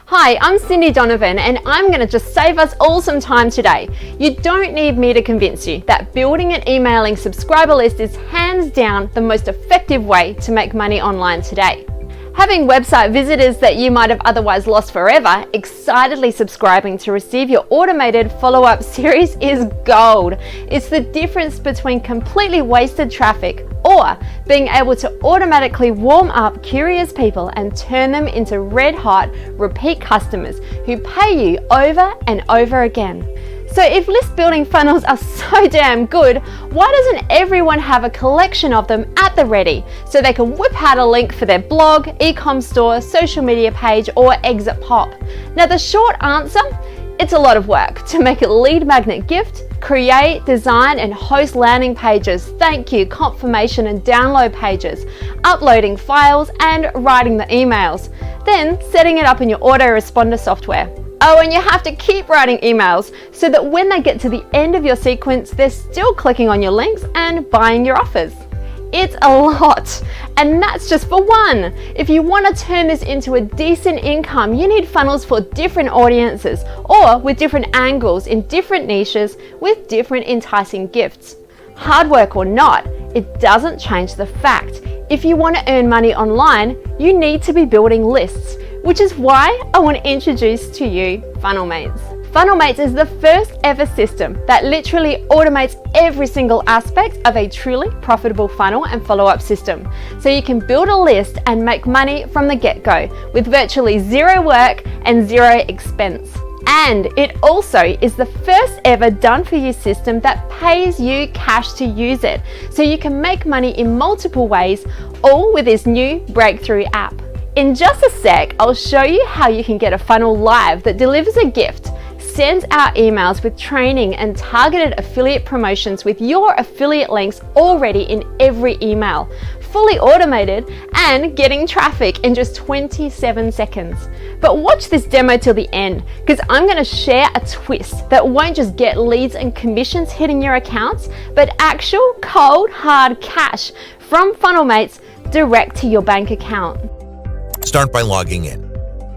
Hi, I'm Cindy Donovan and I'm going to just save us all some time today. You don't need me to convince you that building and emailing subscriber list is hands down the most effective way to make money online today. Having website visitors that you might have otherwise lost forever excitedly subscribing to receive your automated follow-up series is gold. It's the difference between completely wasted traffic or being able to automatically warm up curious people and turn them into red-hot repeat customers who pay you over and over again. So if list building funnels are so damn good, why doesn't everyone have a collection of them at the ready so they can whip out a link for their blog, e-com store, social media page, or exit pop? Now the short answer, it's a lot of work to make a lead magnet gift, create, design, and host landing pages, thank you, confirmation, and download pages, uploading files, and writing the emails, then setting it up in your autoresponder software. Oh, and you have to keep writing emails so that when they get to the end of your sequence, they're still clicking on your links and buying your offers. It's a lot, and that's just for one. If you want to turn this into a decent income, you need funnels for different audiences or with different angles in different niches with different enticing gifts. Hard work or not, it doesn't change the fact. If you want to earn money online, you need to be building lists, which is why I want to introduce to you FunnelMates. FunnelMates is the first ever system that literally automates every single aspect of a truly profitable funnel and follow-up system. So you can build a list and make money from the get-go with virtually zero work and zero expense. And it also is the first ever done-for-you system that pays you cash to use it. So you can make money in multiple ways, all with this new breakthrough app. In just a sec, I'll show you how you can get a funnel live that delivers a gift, sends out emails with training and targeted affiliate promotions with your affiliate links already in every email, fully automated and getting traffic in just 27 seconds. But watch this demo till the end because I'm going to share a twist that won't just get leads and commissions hitting your accounts, but actual cold hard cash from FunnelMates direct to your bank account. Start by logging in.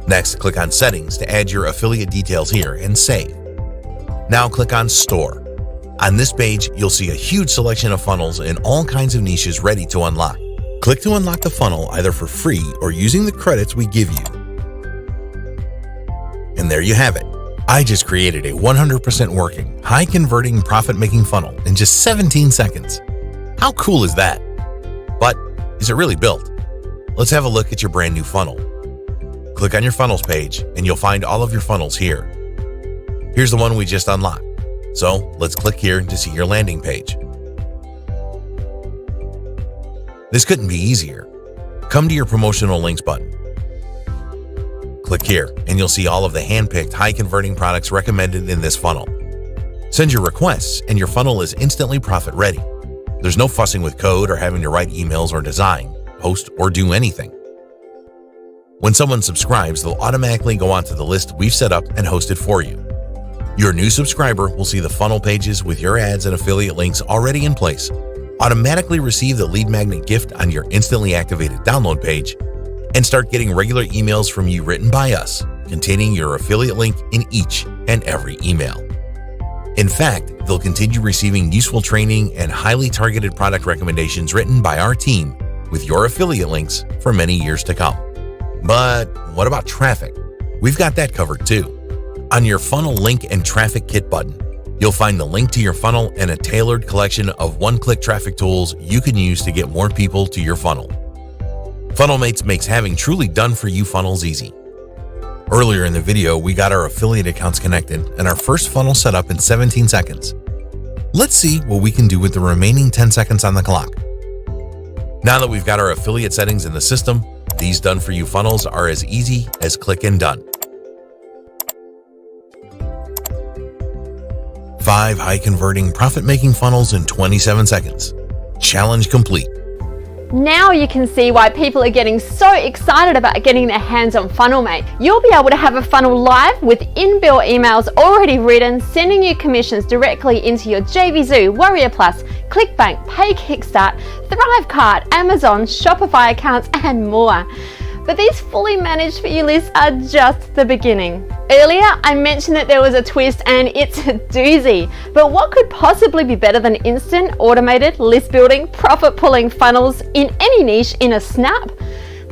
Next, click on Settings to add your affiliate details here and save. Now click on Store. On this page, you'll see a huge selection of funnels in all kinds of niches ready to unlock. Click to unlock the funnel either for free or using the credits we give you. And there you have it. I just created a 100% working, high-converting, profit-making funnel in just 17 seconds. How cool is that? But is it really built? Let's have a look at your brand new funnel. Click on your funnels page and you'll find all of your funnels here. Here's the one we just unlocked. So let's click here to see your landing page. This couldn't be easier. Come to your promotional links button. Click here and you'll see all of the hand-picked high-converting products recommended in this funnel. Send your requests and your funnel is instantly profit ready. There's no fussing with code or having to write emails or design, post, or do anything. When someone subscribes, they'll automatically go onto the list we've set up and hosted for you. Your new subscriber will see the funnel pages with your ads and affiliate links already in place, automatically receive the lead magnet gift on your instantly activated download page, and start getting regular emails from you written by us, containing your affiliate link in each and every email. In fact, they'll continue receiving useful training and highly targeted product recommendations written by our team with your affiliate links for many years to come. But what about traffic? We've got that covered too. On your funnel link and traffic kit button, you'll find the link to your funnel and a tailored collection of one-click traffic tools you can use to get more people to your funnel. FunnelMates makes having truly done-for-you funnels easy. Earlier in the video, we got our affiliate accounts connected and our first funnel set up in 17 seconds. Let's see what we can do with the remaining 10 seconds on the clock. Now that we've got our affiliate settings in the system, these done-for-you funnels are as easy as click and done. 5 high-converting, profit-making funnels in 27 seconds. Challenge complete. Now you can see why people are getting so excited about getting their hands on FunnelMate. You'll be able to have a funnel live with inbuilt emails already written, sending you commissions directly into your JVZoo, Warrior Plus, ClickBank, Pay Kickstart, Thrivecart, Amazon, Shopify accounts, and more. But these fully managed for you lists are just the beginning. Earlier, I mentioned that there was a twist, and it's a doozy. But what could possibly be better than instant, automated, list building, profit pulling funnels in any niche in a snap?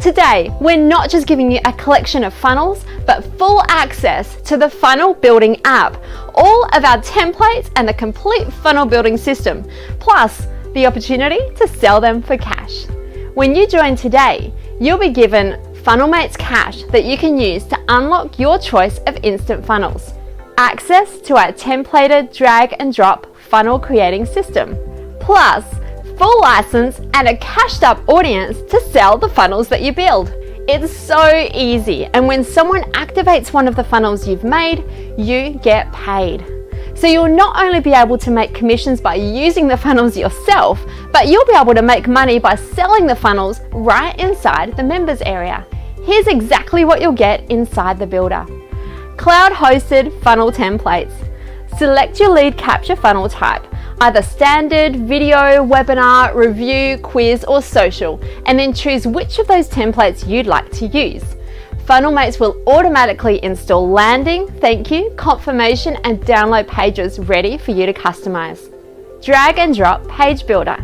Today, we're not just giving you a collection of funnels, but full access to the funnel building app, all of our templates and the complete funnel building system, plus the opportunity to sell them for cash. When you join today, you'll be given FunnelMates Cash that you can use to unlock your choice of instant funnels, access to our templated drag and drop funnel creating system, plus full license and a cashed up audience to sell the funnels that you build. It's so easy, and when someone activates one of the funnels you've made, you get paid. So you'll not only be able to make commissions by using the funnels yourself, but you'll be able to make money by selling the funnels right inside the members area. Here's exactly what you'll get inside the builder. Cloud-hosted funnel templates. Select your lead capture funnel type, either standard, video, webinar, review, quiz, or social, and then choose which of those templates you'd like to use. FunnelMates will automatically install landing, thank you, confirmation, and download pages ready for you to customize. Drag and drop page builder.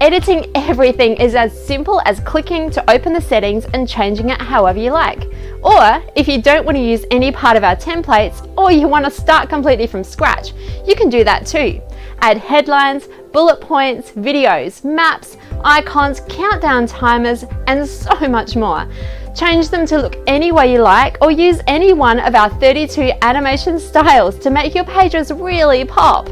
Editing everything is as simple as clicking to open the settings and changing it however you like. Or if you don't want to use any part of our templates, or you want to start completely from scratch, you can do that too. Add headlines, bullet points, videos, maps, icons, countdown timers, and so much more. Change them to look any way you like, or use any one of our 32 animation styles to make your pages really pop.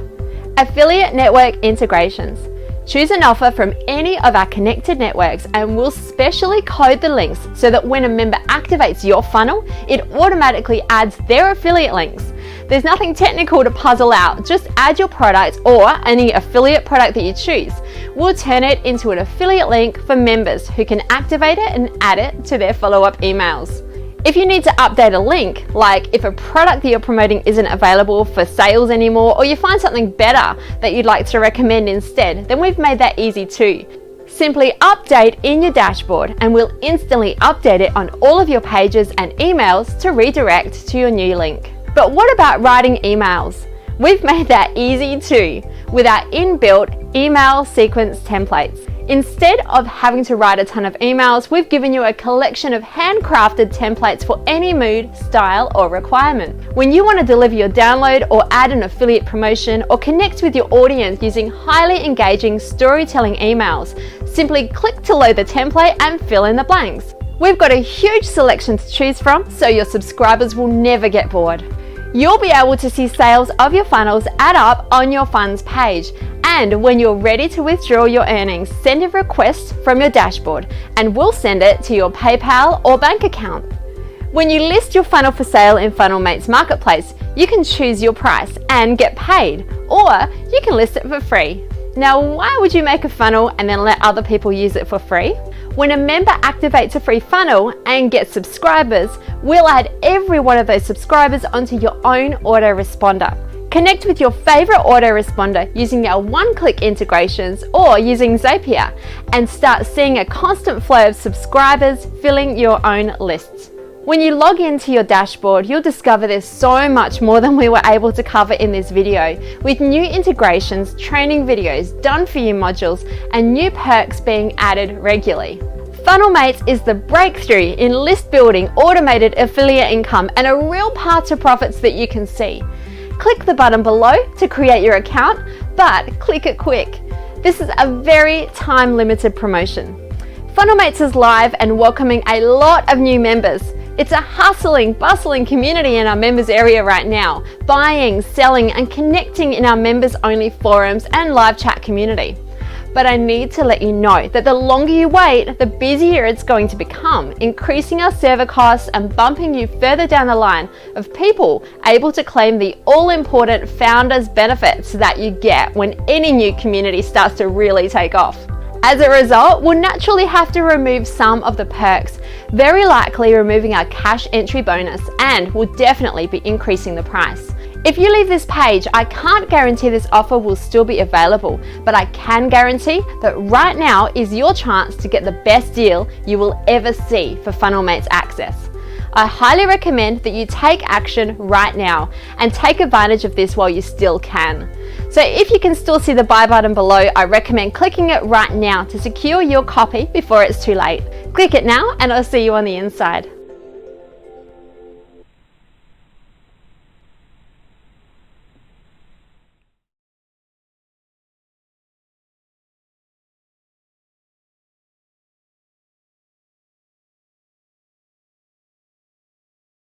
Affiliate network integrations. Choose an offer from any of our connected networks, and we'll specially code the links so that when a member activates your funnel, it automatically adds their affiliate links. There's nothing technical to puzzle out, just add your product or any affiliate product that you choose. We'll turn it into an affiliate link for members who can activate it and add it to their follow-up emails. If you need to update a link, like if a product that you're promoting isn't available for sales anymore, or you find something better that you'd like to recommend instead, then we've made that easy too. Simply update in your dashboard and we'll instantly update it on all of your pages and emails to redirect to your new link. But what about writing emails? We've made that easy too with our inbuilt email sequence templates. Instead of having to write a ton of emails, we've given you a collection of handcrafted templates for any mood, style, or requirement. When you want to deliver your download or add an affiliate promotion or connect with your audience using highly engaging storytelling emails, simply click to load the template and fill in the blanks. We've got a huge selection to choose from, so your subscribers will never get bored. You'll be able to see sales of your funnels add up on your funds page. And when you're ready to withdraw your earnings, send a request from your dashboard and we'll send it to your PayPal or bank account. When you list your funnel for sale in FunnelMates Marketplace, you can choose your price and get paid, or you can list it for free. Now, why would you make a funnel and then let other people use it for free? When a member activates a free funnel and gets subscribers, we'll add every one of those subscribers onto your own autoresponder. Connect with your favorite autoresponder using our one-click integrations or using Zapier and start seeing a constant flow of subscribers filling your own lists. When you log into your dashboard, you'll discover there's so much more than we were able to cover in this video, with new integrations, training videos, done-for-you modules, and new perks being added regularly. FunnelMates is the breakthrough in list building, automated affiliate income, and a real path to profits that you can see. Click the button below to create your account, but click it quick. This is a very time-limited promotion. FunnelMates is live and welcoming a lot of new members. It's a hustling, bustling community in our members area right now, buying, selling, and connecting in our members-only forums and live chat community. But I need to let you know that the longer you wait, the busier it's going to become, increasing our server costs and bumping you further down the line of people able to claim the all-important founders benefits that you get when any new community starts to really take off. As a result, we'll naturally have to remove some of the perks, very likely removing our cash entry bonus, and will definitely be increasing the price. If you leave this page, I can't guarantee this offer will still be available, but I can guarantee that right now is your chance to get the best deal you will ever see for FunnelMates Access. I highly recommend that you take action right now and take advantage of this while you still can. So if you can still see the buy button below, I recommend clicking it right now to secure your copy before it's too late. Click it now and I'll see you on the inside.